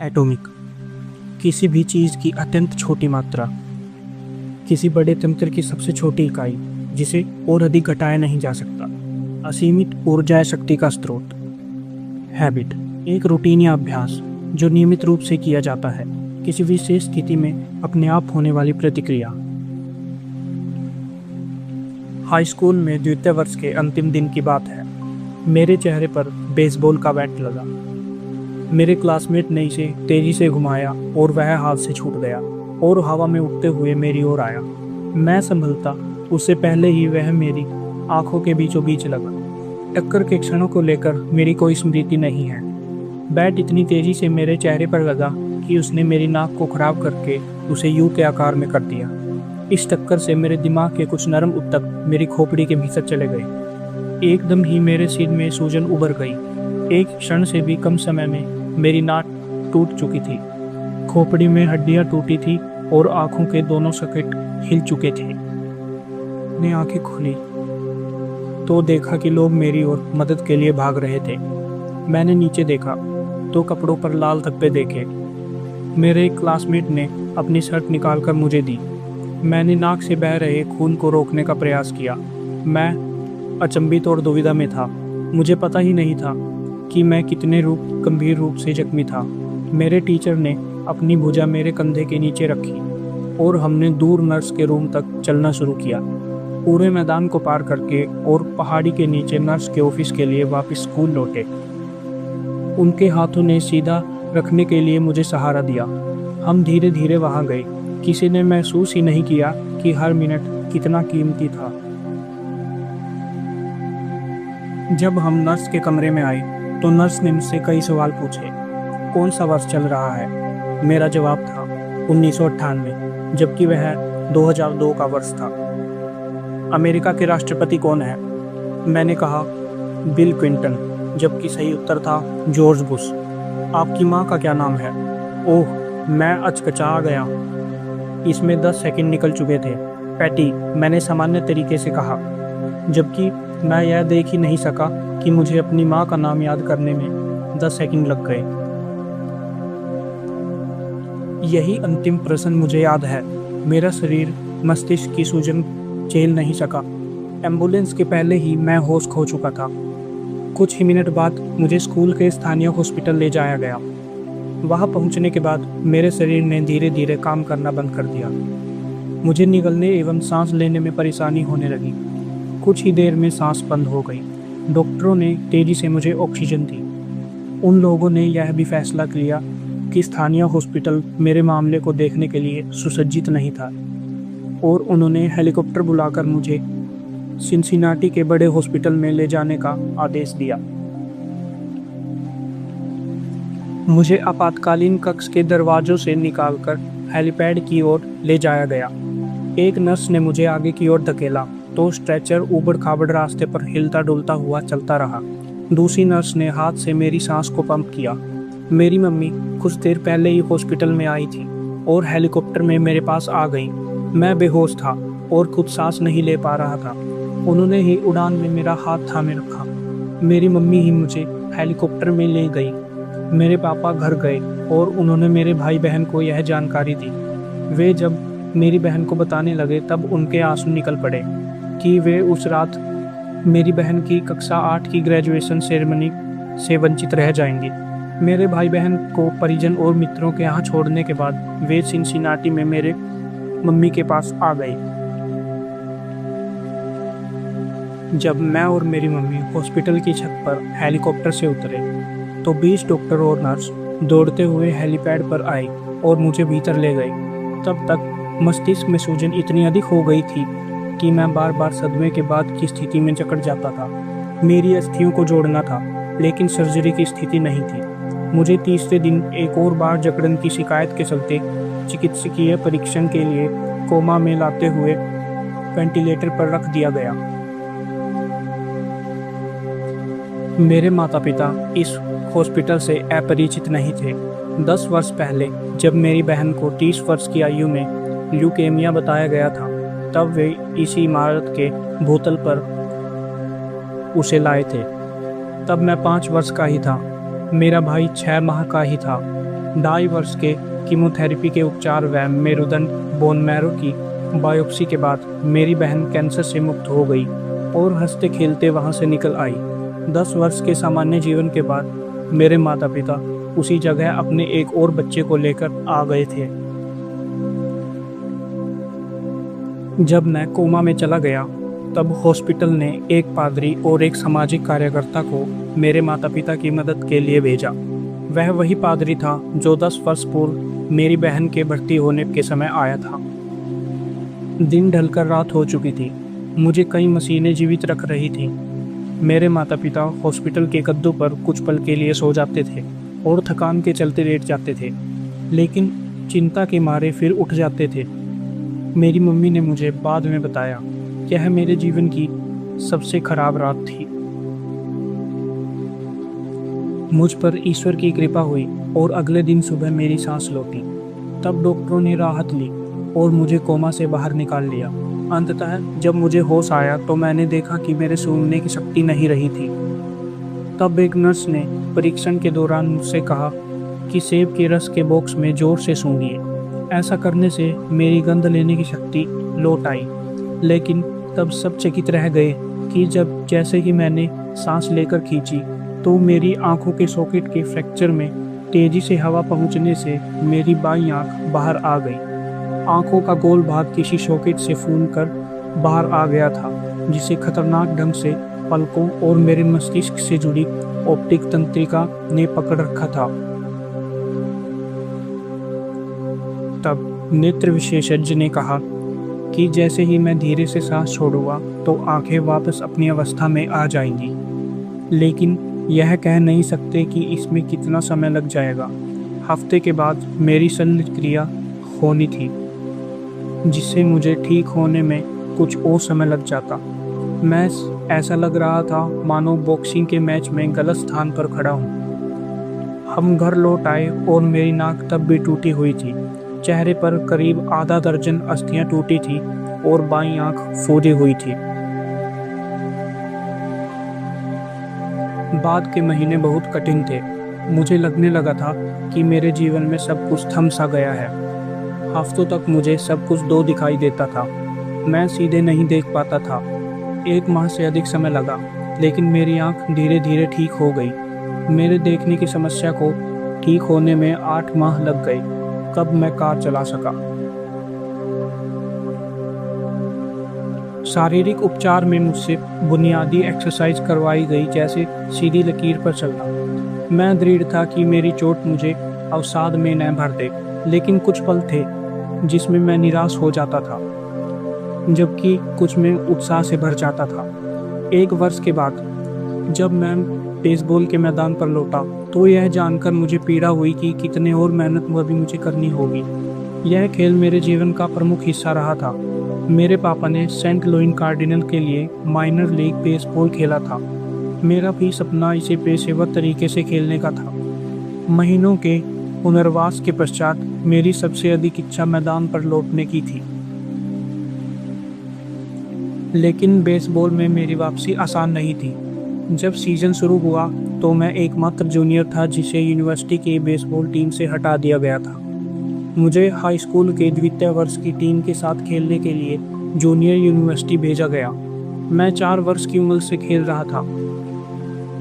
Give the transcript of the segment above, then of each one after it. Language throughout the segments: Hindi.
एटॉमिक, किसी भी चीज़ की अत्यंत छोटी मात्रा, किसी बड़े तंत्र की सबसे छोटी इकाई जिसे और अधिक घटाया नहीं जा सकता। असीमित ऊर्जा शक्ति का स्रोत। हैबिट, एक रूटीन या अभ्यास जो नियमित रूप से किया जाता है, किसी विशेष स्थिति में अपने आप होने वाली प्रतिक्रिया। हाई स्कूल में द्वितीय वर्ष के अंतिम दिन की बात है। मेरे चेहरे पर बेसबॉल का बैट लगा। मेरे क्लासमेट ने इसे तेजी से घुमाया और वह हाथ से छूट गया और हवा में उड़ते हुए मेरी ओर आया। मैं संभलता उससे पहले ही वह मेरी आंखों के बीचों बीच लगा। टक्कर के क्षणों को लेकर मेरी कोई स्मृति नहीं है। बैट इतनी तेजी से मेरे चेहरे पर लगा कि उसने मेरी नाक को खराब करके उसे यू के आकार में कर दिया। इस टक्कर से मेरे दिमाग के कुछ नरम ऊतक मेरी खोपड़ी के भीतर चले गए। एकदम ही मेरे सिर में सूजन उभर गई। एक क्षण से भी कम समय में मेरी नाक टूट चुकी थी, खोपड़ी में हड्डियां टूटी थी और आंखों के दोनों सॉकेट हिल चुके थे। मैंने आंखें खोली तो देखा कि लोग मेरी ओर मदद के लिए भाग रहे थे। मैंने नीचे देखा तो कपड़ों पर लाल धब्बे देखे। मेरे एक क्लासमेट ने अपनी शर्ट निकालकर मुझे दी। मैंने नाक से बह रहे खून को रोकने का प्रयास किया। मैं अचंभित और दुविधा में था। मुझे पता ही नहीं था कि मैं कितने गंभीर रूप से जख्मी था। मेरे टीचर ने अपनी भुजा मेरे कंधे के नीचे रखी और हमने दूर नर्स के रूम तक चलना शुरू किया। पूरे मैदान को पार करके और पहाड़ी के नीचे नर्स के ऑफिस के लिए वापस स्कूल लौटे। उनके हाथों ने सीधा रखने के लिए मुझे सहारा दिया। हम धीरे धीरे वहां गए। किसी ने महसूस ही नहीं किया कि हर मिनट कितना कीमती था। जब हम नर्स के कमरे में आए तो नर्स ने मुझसे कई सवाल पूछे। कौन सा वर्ष चल रहा है? मेरा जवाब था 1998, जबकि वह 2002 का वर्ष था। अमेरिका के राष्ट्रपति कौन है? मैंने कहा बिल क्लिंटन, जबकि सही उत्तर था जॉर्ज बुश। आपकी माँ का क्या नाम है? ओह, मैं अचकचा गया। इसमें 10 सेकंड निकल चुके थे। पैटी, मैंने सामान्य तरीके से कहा, जबकि मैं यह देख ही नहीं सका कि मुझे अपनी माँ का नाम याद करने में 10 सेकंड लग गए। यही अंतिम प्रश्न मुझे याद है। मेरा शरीर मस्तिष्क की सूजन झेल नहीं सका। एम्बुलेंस के पहले ही मैं होश खो चुका था। कुछ ही मिनट बाद मुझे स्कूल के स्थानीय हॉस्पिटल ले जाया गया। वहां पहुंचने के बाद मेरे शरीर ने धीरे धीरे काम करना बंद कर दिया। मुझे निगलने एवं सांस लेने में परेशानी होने लगी। कुछ ही देर में सांस बंद हो गई। डॉक्टरों ने तेजी से मुझे ऑक्सीजन दी। उन लोगों ने यह भी फैसला किया कि स्थानीय हॉस्पिटल मेरे मामले को देखने के लिए सुसज्जित नहीं था और उन्होंने हेलीकॉप्टर बुलाकर मुझे सिनसिनाटी के बड़े हॉस्पिटल में ले जाने का आदेश दिया। मुझे आपातकालीन कक्ष के दरवाजों से निकालकर हेलीपैड की ओर ले जाया गया। एक नर्स ने मुझे आगे की ओर धकेला तो स्ट्रेचर ऊबड़ खाबड़ रास्ते पर हिलता डुलता हुआ चलता रहा। दूसरी नर्स ने हाथ से मेरी सांस को पंप किया। मेरी मम्मी कुछ देर पहले ही हॉस्पिटल में आई थी और हेलीकॉप्टर में मेरे पास आ गई। मैं बेहोश था और खुद सांस नहीं ले पा रहा था। उन्होंने ही उड़ान में मेरा हाथ थामे रखा। मेरी मम्मी ही मुझे हेलीकॉप्टर में ले गई। मेरे पापा घर गए और उन्होंने मेरे भाई बहन को यह जानकारी दी। वे जब मेरी बहन को बताने लगे तब उनके आंसू निकल पड़े कि वे उस रात मेरी बहन की कक्षा 8 की ग्रेजुएशन सेरेमनी से वंचित रह जाएंगे। मेरे भाई बहन को परिजन और मित्रों के यहाँ छोड़ने के बाद वे सिनसिनाटी में मेरे मम्मी के पास आ गए। जब मैं और मेरी मम्मी हॉस्पिटल की छत पर हेलीकॉप्टर से उतरे तो 20 डॉक्टर और नर्स दौड़ते हुए हेलीपैड पर आए और मुझे भीतर ले गए। तब तक मस्तिष्क में सूजन इतनी अधिक हो गई थी कि मैं बार बार सदमे के बाद की स्थिति में जकड़ जाता था। मेरी अस्थियों को जोड़ना था, लेकिन सर्जरी की स्थिति नहीं थी। मुझे तीसरे दिन एक और बार जकड़न की शिकायत के चलते चिकित्सकीय परीक्षण के लिए कोमा में लाते हुए वेंटिलेटर पर रख दिया गया। मेरे माता पिता इस हॉस्पिटल से अपरिचित नहीं थे। 10 वर्ष पहले जब मेरी बहन को 30 वर्ष की आयु में ल्यूकेमिया बताया गया था, तब वे इसी इमारत के भूतल पर उसे लाए थे। तब मैं 5 वर्ष का ही था। मेरा भाई 6 माह का ही था। 2.5 वर्ष के कीमोथेरेपी के उपचार व मेरुदंड बोन मैरो की बायोप्सी के बाद मेरी बहन कैंसर से मुक्त हो गई और हंसते खेलते वहां से निकल आई। 10 वर्ष के सामान्य जीवन के बाद मेरे माता पिता उसी जगह अपने एक और बच्चे को लेकर आ गए थे। जब मैं कोमा में चला गया तब हॉस्पिटल ने एक पादरी और एक सामाजिक कार्यकर्ता को मेरे माता पिता की मदद के लिए भेजा। वह वही पादरी था जो 10 वर्ष पूर्व मेरी बहन के भर्ती होने के समय आया था। दिन ढलकर रात हो चुकी थी। मुझे कई मशीनें जीवित रख रही थीं। मेरे माता पिता हॉस्पिटल के गद्दों पर कुछ पल के लिए सो जाते थे और थकान के चलते लेट जाते थे, लेकिन चिंता के मारे फिर उठ जाते थे। मेरी मम्मी ने मुझे बाद में बताया कि यह मेरे जीवन की सबसे खराब रात थी। मुझ पर ईश्वर की कृपा हुई और अगले दिन सुबह मेरी सांस लौटी। तब डॉक्टरों ने राहत ली और मुझे कोमा से बाहर निकाल लिया। अंततः जब मुझे होश आया तो मैंने देखा कि मेरे सूंघने की शक्ति नहीं रही थी। तब एक नर्स ने परीक्षण के दौरान मुझसे कहा कि सेब के रस के बॉक्स में जोर से सूंघिए। ऐसा करने से मेरी गंध लेने की शक्ति लौट आई, लेकिन तब सब चकित रह गए कि जब जैसे ही मैंने सांस लेकर खींची तो मेरी आंखों के सॉकेट के फ्रैक्चर में तेजी से हवा पहुंचने से मेरी बाईं आंख बाहर आ गई। आंखों का गोल भाग किसी सॉकेट से फूंकर बाहर आ गया था, जिसे खतरनाक ढंग से पलकों और मेरे मस्तिष्क से जुड़ी ऑप्टिक तंत्रिका ने पकड़ रखा था। तब नेत्र विशेषज्ञ ने कहा कि जैसे ही मैं धीरे से सांस छोड़ूंगा तो आंखें वापस अपनी अवस्था में आ जाएंगी, लेकिन यह कह नहीं सकते कि इसमें कितना समय लग जाएगा। हफ्ते के बाद मेरी शल्यक्रिया होनी थी, जिससे मुझे ठीक होने में कुछ और समय लग जाता। मैं ऐसा लग रहा था मानो बॉक्सिंग के मैच में गलत स्थान पर खड़ा हूँ। हम घर लौट आए और मेरी नाक तब भी टूटी हुई थी। चेहरे पर करीब आधा दर्जन अस्थियां टूटी थी और बाईं आंख फूली हुई थी। बाद के महीने बहुत कठिन थे। मुझे लगने लगा था कि मेरे जीवन में सब कुछ थम सा गया है। हफ्तों तक मुझे सब कुछ दो दिखाई देता था। मैं सीधे नहीं देख पाता था। 1 माह से अधिक समय लगा, लेकिन मेरी आंख धीरे धीरे ठीक हो गई। मेरे देखने की समस्या को ठीक होने में 8 माह लग गए। कब मैं कार चला सका। शारीरिक उपचार में मुझसे बुनियादी एक्सरसाइज करवाई गई, जैसे सीधी लकीर पर चलना। मैं दृढ़ था कि मेरी चोट मुझे अवसाद में न भर दे, लेकिन कुछ पल थे जिसमें मैं निराश हो जाता था, जबकि कुछ में उत्साह से भर जाता था। 1 वर्ष के बाद जब मैं बेसबॉल के मैदान पर लौटा तो यह जानकर मुझे पीड़ा हुई कि कितने और मेहनत अभी मुझे करनी होगी। यह खेल मेरे जीवन का प्रमुख हिस्सा रहा था। मेरे पापा ने सेंट लुइन कार्डिनल के लिए माइनर लीग बेसबॉल खेला था। मेरा भी सपना इसे पेशेवर तरीके से खेलने का था। महीनों के पुनर्वास के पश्चात मेरी सबसे अधिक इच्छा मैदान पर लौटने की थी। लेकिन बेसबॉल में मेरी वापसी आसान नहीं थी। जब सीजन शुरू हुआ तो मैं एकमात्र जूनियर था जिसे यूनिवर्सिटी की बेसबॉल टीम से हटा दिया गया था। मुझे हाई स्कूल के द्वितीय वर्ष की टीम के साथ खेलने के लिए जूनियर यूनिवर्सिटी भेजा गया। मैं 4 वर्ष की उम्र से खेल रहा था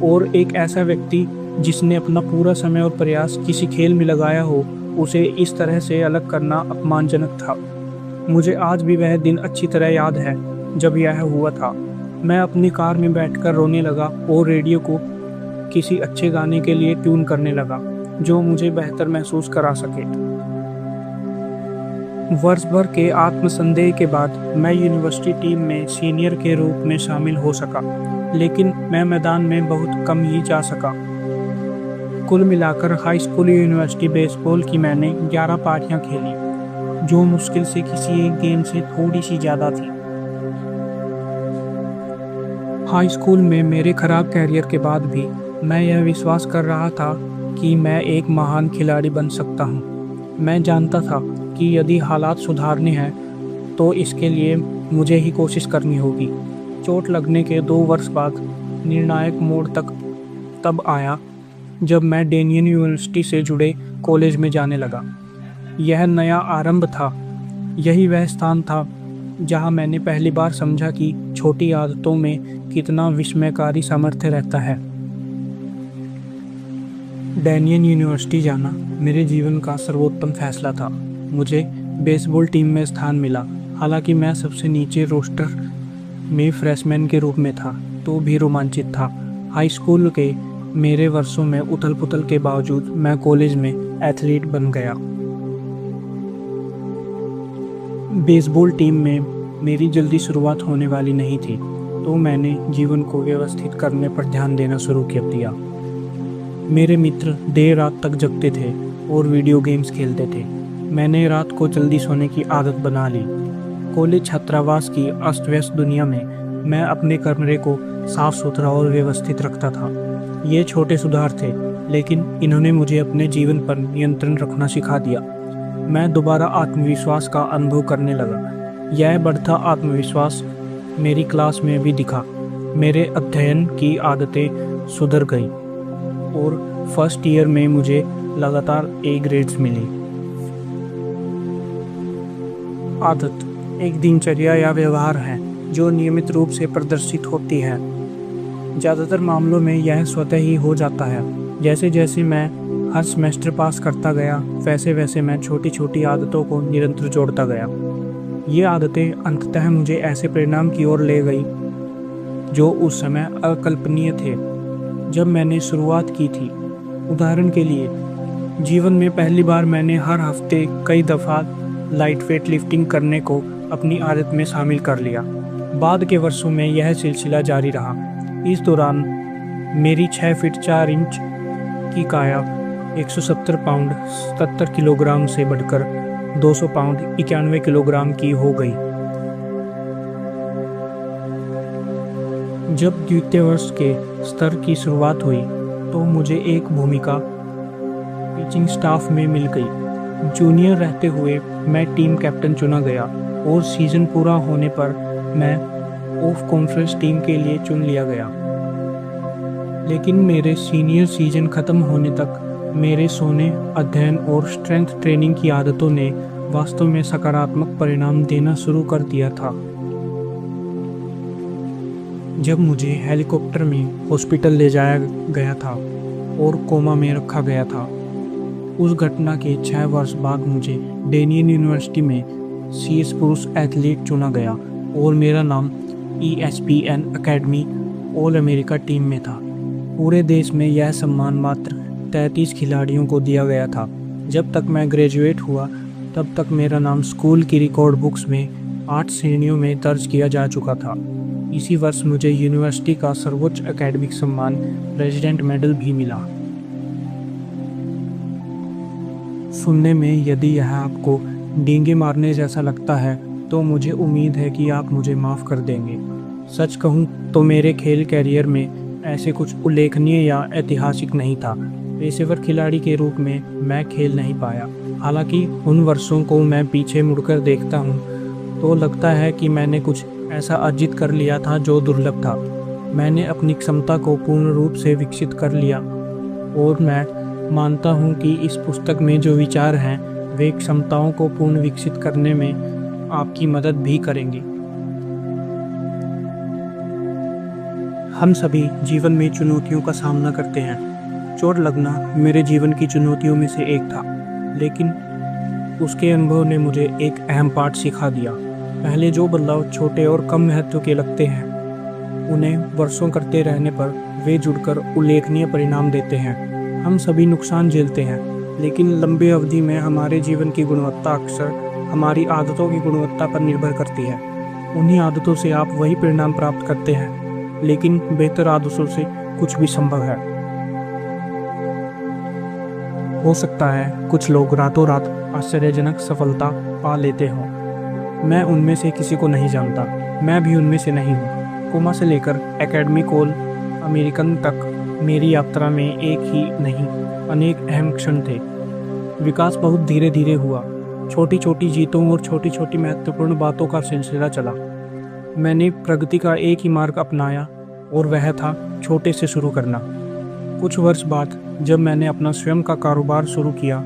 और एक ऐसा व्यक्ति जिसने अपना पूरा समय और प्रयास किसी खेल में लगाया हो, उसे इस तरह से अलग करना अपमानजनक था। मुझे आज भी वह दिन अच्छी तरह याद है जब यह हुआ था। मैं अपनी कार में बैठकर रोने लगा और रेडियो को किसी अच्छे गाने के लिए ट्यून करने लगा जो मुझे बेहतर महसूस करा सके। वर्ष भर के आत्मसंदेह के बाद मैं यूनिवर्सिटी टीम में सीनियर के रूप में शामिल हो सका, लेकिन मैं मैदान में बहुत कम ही जा सका। कुल मिलाकर हाई स्कूल यूनिवर्सिटी बेसबॉल की मैंने 11 पारियां खेली, जो मुश्किल से किसी एक गेम से थोड़ी सी ज़्यादा थी। हाई स्कूल में मेरे खराब कैरियर के बाद भी मैं यह विश्वास कर रहा था कि मैं एक महान खिलाड़ी बन सकता हूँ। मैं जानता था कि यदि हालात सुधारने हैं तो इसके लिए मुझे ही कोशिश करनी होगी। चोट लगने के 2 वर्ष बाद निर्णायक मोड़ तक तब आया जब मैं डेनियन यूनिवर्सिटी से जुड़े कॉलेज में जाने लगा। यह नया आरंभ था। यही वह स्थान था जहां मैंने पहली बार समझा कि छोटी आदतों में कितना विस्मयकारी सामर्थ्य रहता है। डेनियन यूनिवर्सिटी जाना मेरे जीवन का सर्वोत्तम फैसला था। मुझे बेसबॉल टीम में स्थान मिला। हालांकि मैं सबसे नीचे रोस्टर में फ्रेशमैन के रूप में था, तो भी रोमांचित था। हाई स्कूल के मेरे वर्षों में उथल पुथल के बावजूद मैं कॉलेज में एथलीट बन गया। बेसबॉल टीम में मेरी जल्दी शुरुआत होने वाली नहीं थी, तो मैंने जीवन को व्यवस्थित करने पर ध्यान देना शुरू कर दिया। मेरे मित्र देर रात तक जगते थे और वीडियो गेम्स खेलते थे। मैंने रात को जल्दी सोने की आदत बना ली। कॉलेज छात्रावास की अस्त व्यस्त दुनिया में मैं अपने कमरे को साफ सुथरा और व्यवस्थित रखता था। ये छोटे सुधार थे, लेकिन इन्होंने मुझे अपने जीवन पर नियंत्रण रखना सिखा दिया। मैं दोबारा आत्मविश्वास का अनुभव करने लगा। यह बढ़ता आत्मविश्वास मेरी क्लास में भी दिखा। मेरे अध्ययन की आदतें सुधर गई और फर्स्ट ईयर में मुझे लगातार ए ग्रेड्स मिली। आदत एक दिनचर्या या व्यवहार है जो नियमित रूप से प्रदर्शित होती है। ज़्यादातर मामलों में यह स्वतः ही हो जाता है। जैसे जैसे मैं हर सेमेस्टर पास करता गया, वैसे वैसे मैं छोटी छोटी आदतों को निरंतर जोड़ता गया। ये आदतें अंततः मुझे ऐसे परिणाम की ओर ले गई जो उस समय अकल्पनीय थे जब मैंने शुरुआत की थी। उदाहरण के लिए, जीवन में पहली बार मैंने हर हफ्ते कई दफ़ा लाइट वेट लिफ्टिंग करने को अपनी आदत में शामिल कर लिया। बाद के वर्षों में यह सिलसिला जारी रहा। इस दौरान मेरी 6 फीट 4 इंच की काया 170 पाउंड 77 किलोग्राम से बढ़कर 200 पाउंड 91 किलोग्राम की हो गई। जब द्वितीय वर्ष के स्तर की शुरुआत हुई तो मुझे एक भूमिका टीचिंग स्टाफ में मिल गई। जूनियर रहते हुए मैं टीम कैप्टन चुना गया और सीज़न पूरा होने पर मैं ऑफ कॉन्फ्रेंस टीम के लिए चुन लिया गया। लेकिन मेरे सीनियर सीजन ख़त्म होने तक मेरे सोने, अध्ययन और स्ट्रेंथ ट्रेनिंग की आदतों ने वास्तव में सकारात्मक परिणाम देना शुरू कर दिया था। जब मुझे हेलीकॉप्टर में हॉस्पिटल ले जाया गया था और कोमा में रखा गया था, उस घटना के 6 वर्ष बाद मुझे डेनियन यूनिवर्सिटी में सीएस पुरुष एथलीट चुना गया और मेरा नाम ESPN academy all America team में था। पूरे देश में यह सम्मान मात्र 33 खिलाड़ियों को दिया गया था। जब तक मैं ग्रेजुएट हुआ तब तक मेरा नाम स्कूल की रिकॉर्ड बुक्स में 8 श्रेणियों में दर्ज किया जा चुका था। इसी वर्ष मुझे यूनिवर्सिटी का सर्वोच्च एकेडमिक सम्मान प्रेसिडेंट मेडल भी मिला। सुनने में यदि यह आपको डींगे मारने जैसा लगता है तो मुझे उम्मीद है कि आप मुझे माफ़ कर देंगे। सच कहूँ तो मेरे खेल कैरियर में ऐसे कुछ उल्लेखनीय या ऐतिहासिक नहीं था। पेशेवर खिलाड़ी के रूप में मैं खेल नहीं पाया। हालांकि उन वर्षों को मैं पीछे मुड़कर देखता हूँ तो लगता है कि मैंने कुछ ऐसा अर्जित कर लिया था जो दुर्लभ था। मैंने अपनी क्षमता को पूर्ण रूप से विकसित कर लिया और मैं मानता हूँ कि इस पुस्तक में जो विचार हैं वे क्षमताओं को पूर्ण विकसित करने में आपकी मदद भी करेंगे। हम सभी जीवन में चुनौतियों का सामना करते हैं। चोट लगना मेरे जीवन की चुनौतियों में से एक था, लेकिन उसके अनुभव ने मुझे एक अहम पाठ सिखा दिया। पहले जो बदलाव छोटे और कम महत्व के लगते हैं, उन्हें वर्षों करते रहने पर वे जुड़कर उल्लेखनीय परिणाम देते हैं। हम सभी नुकसान झेलते हैं, लेकिन लंबी अवधि में हमारे जीवन की गुणवत्ता अक्सर हमारी आदतों की गुणवत्ता पर निर्भर करती है। उन्हीं आदतों से आप वही परिणाम प्राप्त करते हैं, लेकिन बेहतर आदतों से कुछ भी संभव है। हो सकता है कुछ लोग रातों रात आश्चर्यजनक सफलता पा लेते हों। मैं उनमें से किसी को नहीं जानता। मैं भी उनमें से नहीं हूँ। कोमा से लेकर एकेडमिक ऑल अमेरिकन तक मेरी यात्रा में एक ही नहीं अनेक अहम क्षण थे। विकास बहुत धीरे धीरे हुआ। छोटी छोटी जीतों और छोटी छोटी महत्वपूर्ण बातों का सिलसिला चला। मैंने प्रगति का एक ही मार्ग अपनाया और वह था छोटे से शुरू करना। कुछ वर्ष बाद जब मैंने अपना स्वयं का कारोबार शुरू किया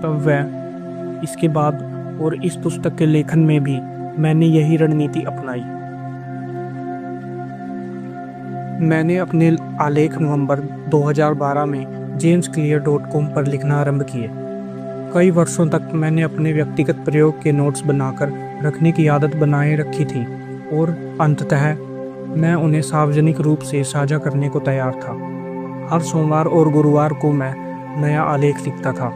तब वह इसके बाद और इस पुस्तक के लेखन में भी मैंने यही रणनीति अपनाई। मैंने अपने आलेख नवंबर 2012 में jamesclear.com पर लिखना आरंभ किए। कई वर्षों तक मैंने अपने व्यक्तिगत प्रयोग के नोट्स बनाकर रखने की आदत बनाए रखी थी और अंततः मैं उन्हें सार्वजनिक रूप से साझा करने को तैयार था। हर सोमवार और गुरुवार को मैं नया आलेख लिखता था।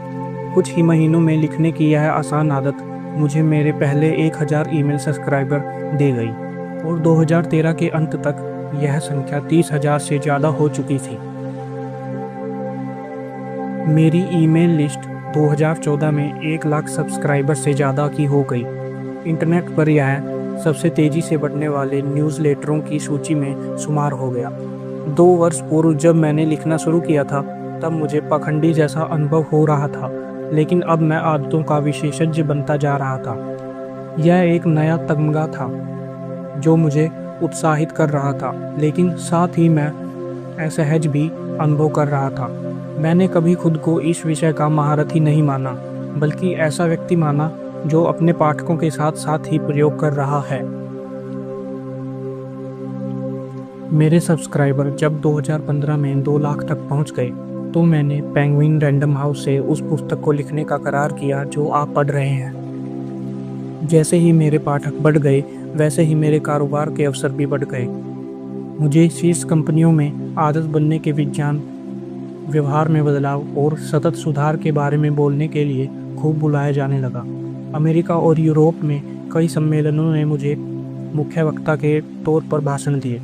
कुछ ही महीनों में लिखने की यह आसान आदत मुझे मेरे पहले 1000 ईमेल सब्सक्राइबर दे गई और 2013 के अंत तक यह संख्या 30,000 से ज़्यादा हो चुकी थी। मेरी ईमेल लिस्ट 2014 में 1 लाख सब्सक्राइबर से ज़्यादा की हो गई। इंटरनेट पर यह सबसे तेज़ी से बढ़ने वाले न्यूज़लेटरों की सूची में शुमार हो गया। 2 वर्ष पूर्व जब मैंने लिखना शुरू किया था तब मुझे पाखंडी जैसा अनुभव हो रहा था, लेकिन अब मैं आदतों का विशेषज्ञ बनता जा रहा था। यह एक नया तमगा था जो मुझे उत्साहित कर रहा था, लेकिन साथ ही मैं असहज भी अनुभव कर रहा था। मैंने कभी खुद को इस विषय का महारथी नहीं माना, बल्कि ऐसा व्यक्ति माना जो अपने पाठकों के साथ साथ ही प्रयोग कर रहा है। मेरे सब्सक्राइबर जब 2015 में 2 लाख तक पहुंच गए तो मैंने पेंगुइन रैंडम हाउस से उस पुस्तक को लिखने का करार किया जो आप पढ़ रहे हैं। जैसे ही मेरे पाठक बढ़ गए वैसे ही मेरे कारोबार के अवसर भी बढ़ गए। मुझे शीर्ष कंपनियों में आदत बनने के विज्ञान, व्यवहार में बदलाव और सतत सुधार के बारे में बोलने के लिए खूब बुलाया जाने लगा। अमेरिका और यूरोप में कई सम्मेलनों ने मुझे मुख्य वक्ता के तौर पर भाषण दिए।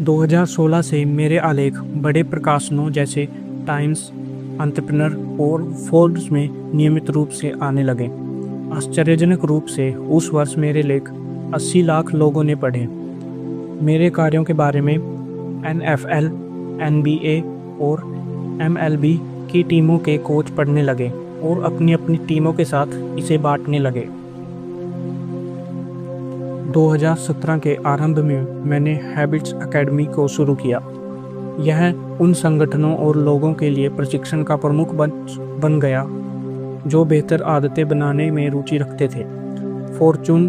2016 से मेरे आलेख बड़े प्रकाशनों जैसे टाइम्स, एंटरप्रेन्योर और फोर्ब्स में नियमित रूप से आने लगे। आश्चर्यजनक रूप से उस वर्ष मेरे लेख 80 लाख लोगों ने पढ़े। मेरे कार्यों के बारे में NFL, NBA और MLB की टीमों के कोच पढ़ने लगे और अपनी अपनी टीमों के साथ इसे बांटने लगे। 2017 के आरंभ में मैंने हैबिट्स एकेडमी को शुरू किया। यह उन संगठनों और लोगों के लिए प्रशिक्षण का प्रमुख बन गया जो बेहतर आदतें बनाने में रुचि रखते थे। फॉर्च्यून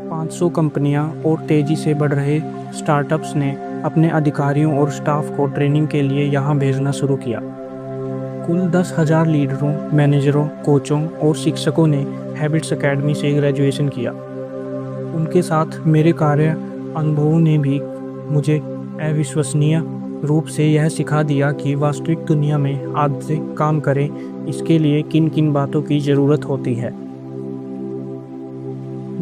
500 कंपनियां और तेज़ी से बढ़ रहे स्टार्टअप्स ने अपने अधिकारियों और स्टाफ को ट्रेनिंग के लिए यहां भेजना शुरू किया। कुल 10,000 लीडरों, मैनेजरों, कोचों और शिक्षकों ने हैबिट्स एकेडमी से ग्रेजुएशन किया। उनके साथ मेरे कार्य अनुभवों ने भी मुझे अविश्वसनीय रूप से यह सिखा दिया कि वास्तविक दुनिया में आदतें काम करें, इसके लिए किन किन बातों की ज़रूरत होती है।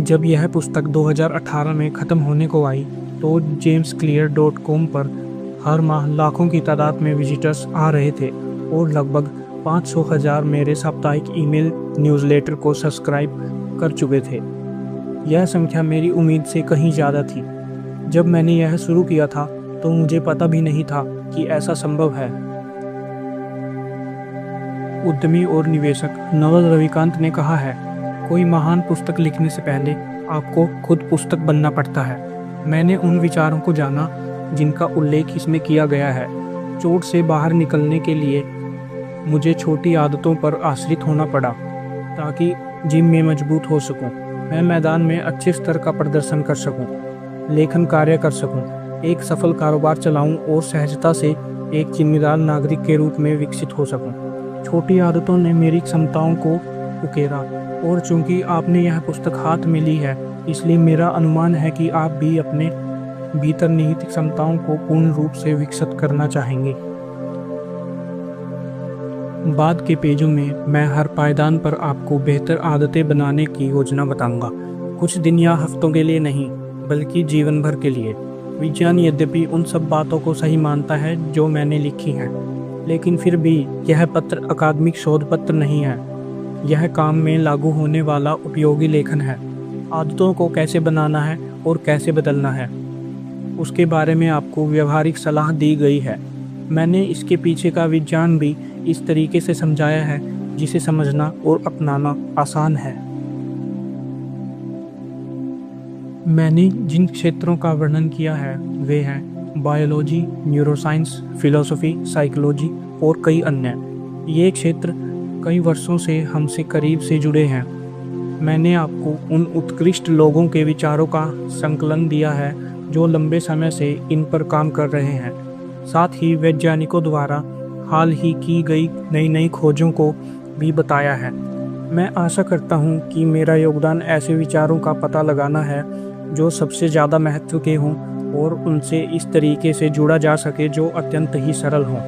जब यह पुस्तक 2018 में ख़त्म होने को आई तो jamesclear.com पर हर माह लाखों की तादाद में विजिटर्स आ रहे थे और लगभग 500,000 मेरे साप्ताहिक ईमेल न्यूज़लेटर को सब्सक्राइब कर चुके थे। यह संख्या मेरी उम्मीद से कहीं ज़्यादा थी। जब मैंने यह शुरू किया था तो मुझे पता भी नहीं था कि ऐसा संभव है। उद्यमी और निवेशक नवल रविकांत ने कहा है, कोई महान पुस्तक लिखने से पहले आपको खुद पुस्तक बनना पड़ता है। मैंने उन विचारों को जाना जिनका उल्लेख इसमें किया गया है। चोट से बाहर निकलने के लिए मुझे छोटी आदतों पर आश्रित होना पड़ा ताकि जिम में मजबूत हो सकूं, मैं मैदान में अच्छे स्तर का प्रदर्शन कर सकूं, लेखन कार्य कर सकूं, एक सफल कारोबार चलाऊं और सहजता से एक जिम्मेदार नागरिक के रूप में विकसित हो सकूं। छोटी आदतों ने मेरी क्षमताओं को उकेरा और चूंकि आपने यह पुस्तक हाथ में ली है, इसलिए मेरा अनुमान है कि आप भी अपने भीतर निहित क्षमताओं को पूर्ण रूप से विकसित करना चाहेंगे। बाद के पेजों में मैं हर पायदान पर आपको बेहतर आदतें बनाने की योजना बताऊंगा, कुछ दिन या हफ्तों के लिए नहीं बल्कि जीवन भर के लिए। विज्ञान यद्यपि उन सब बातों को सही मानता है जो मैंने लिखी हैं, लेकिन फिर भी यह पत्र अकादमिक शोध पत्र नहीं है। यह काम में लागू होने वाला उपयोगी लेखन है। आदतों को कैसे बनाना है और कैसे बदलना है, उसके बारे में आपको व्यवहारिक सलाह दी गई है। मैंने इसके पीछे का विज्ञान भी इस तरीके से समझाया है जिसे समझना और अपनाना आसान है। मैंने जिन क्षेत्रों का वर्णन किया है वे हैं बायोलॉजी, न्यूरोसाइंस, फिलॉसफी, साइकोलॉजी और कई अन्य। ये क्षेत्र कई वर्षों से हमसे करीब से जुड़े हैं। मैंने आपको उन उत्कृष्ट लोगों के विचारों का संकलन दिया है जो लंबे समय से इन पर काम कर रहे हैं। साथ ही वैज्ञानिकों द्वारा हाल ही की गई नई नई खोजों को भी बताया है। मैं आशा करता हूँ कि मेरा योगदान ऐसे विचारों का पता लगाना है जो सबसे ज़्यादा महत्व के हों और उनसे इस तरीके से जुड़ा जा सके जो अत्यंत ही सरल हों।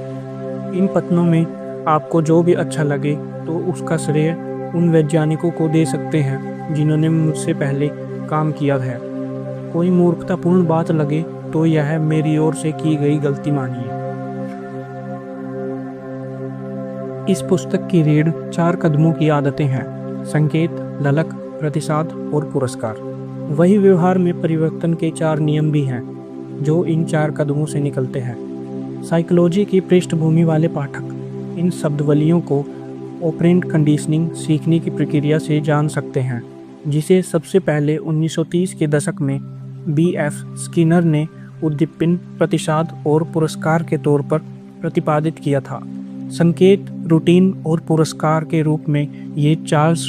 इन पत्रों में आपको जो भी अच्छा लगे तो उसका श्रेय उन वैज्ञानिकों को दे सकते हैं जिन्होंने मुझसे पहले काम किया है। कोई मूर्खतापूर्ण बात लगे तो यह मेरी ओर से की गई गलती मानिए। इस पुस्तक की रीढ़ 4 कदमों की आदतें हैं: संकेत, ललक, प्रतिसाद और पुरस्कार। वही व्यवहार में परिवर्तन के 4 नियम भी हैं जो इन 4 कदमों से निकलते हैं। साइकोलॉजी की पृष्ठभूमि वाले पाठक इन शब्दावलियों को ऑपरेंट कंडीशनिंग सीखने की प्रक्रिया से जान सकते हैं, जिसे सबसे पहले 1930 के दशक में B.F. स्किनर ने उद्दीपन, प्रतिसाद और पुरस्कार के तौर पर प्रतिपादित किया था। संकेत, रूटीन और पुरस्कार के रूप में ये चार्ल्स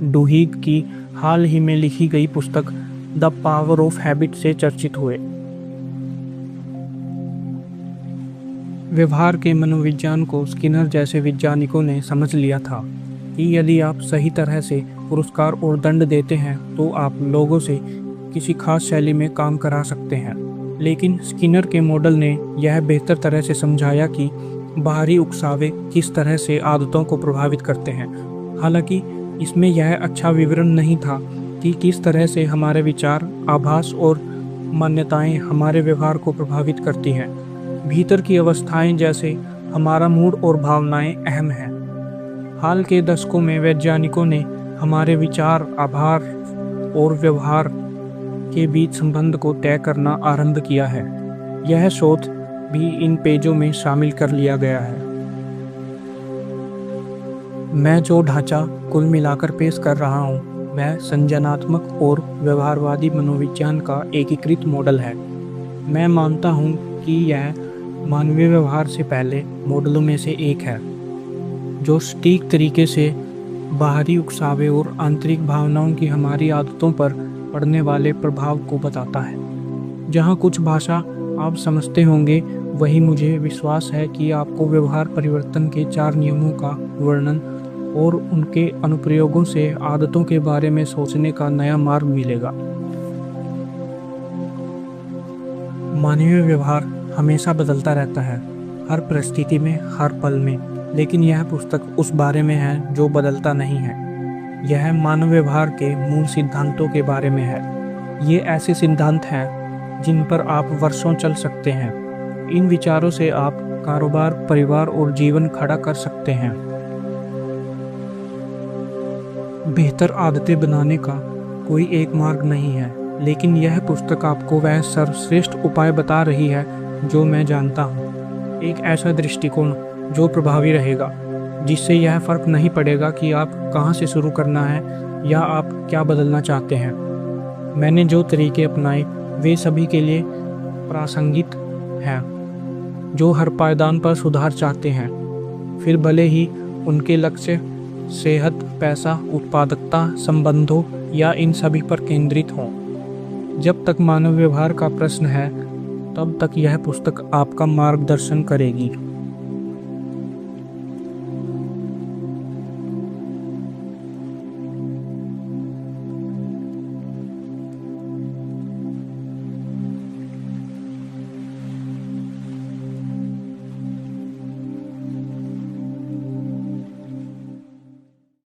डुहिग की हाल ही में लिखी गई पुस्तक द पावर ऑफ हैबिट से चर्चित हुए। व्यवहार के मनोविज्ञान को स्किनर जैसे वैज्ञानिकों ने समझ लिया था कि यदि आप सही तरह से पुरस्कार और दंड देते हैं तो आप लोगों से किसी खास शैली में काम करा सकते हैं। लेकिन स्किनर के मॉडल ने यह बेहतर तरह से समझाया कि बाहरी उकसावे किस तरह से आदतों को प्रभावित करते हैं। हालांकि इसमें यह अच्छा विवरण नहीं था कि किस तरह से हमारे विचार, आभास और मान्यताएं हमारे व्यवहार को प्रभावित करती हैं। भीतर की अवस्थाएं जैसे हमारा मूड और भावनाएं अहम हैं। हाल के दशकों में वैज्ञानिकों ने हमारे विचार, आभार और व्यवहार के बीच संबंध को तय करना आरंभ किया है। यह शोध भी इन पेजों में शामिल कर लिया गया है। मैं जो ढांचा कुल मिलाकर पेश कर रहा हूँ वह संज्ञानात्मक और व्यवहारवादी मनोविज्ञान का एकीकृत मॉडल है। मैं मानता हूँ कि यह मानवीय व्यवहार से पहले मॉडलों में से एक है जो सटीक तरीके से बाहरी उकसावे और आंतरिक भावनाओं की हमारी आदतों पर पड़ने वाले प्रभाव को बताता है। जहाँ कुछ भाषा आप समझते होंगे, वही मुझे विश्वास है कि आपको व्यवहार परिवर्तन के 4 नियमों का वर्णन और उनके अनुप्रयोगों से आदतों के बारे में सोचने का नया मार्ग मिलेगा। मानवीय व्यवहार हमेशा बदलता रहता है, हर परिस्थिति में, हर पल में, लेकिन यह पुस्तक उस बारे में है जो बदलता नहीं है। यह मानव व्यवहार के मूल सिद्धांतों के बारे में है। ये ऐसे सिद्धांत हैं जिन पर आप वर्षों चल सकते हैं। इन विचारों से आप कारोबार, परिवार और जीवन खड़ा कर सकते हैं। बेहतर आदतें बनाने का कोई एक मार्ग नहीं है, लेकिन यह पुस्तक आपको वह सर्वश्रेष्ठ उपाय बता रही है जो मैं जानता हूँ। एक ऐसा दृष्टिकोण जो प्रभावी रहेगा, जिससे यह फर्क नहीं पड़ेगा कि आप कहाँ से शुरू करना है या आप क्या बदलना चाहते हैं। मैंने जो तरीके अपनाए वे सभी के लिए प्रासंगिक हैं जो हर पायदान पर सुधार चाहते हैं, फिर भले ही उनके लक्ष्य सेहत, पैसा, उत्पादकता, संबंधों या इन सभी पर केंद्रित हों। जब तक मानव व्यवहार का प्रश्न है, तब तक यह पुस्तक आपका मार्गदर्शन करेगी।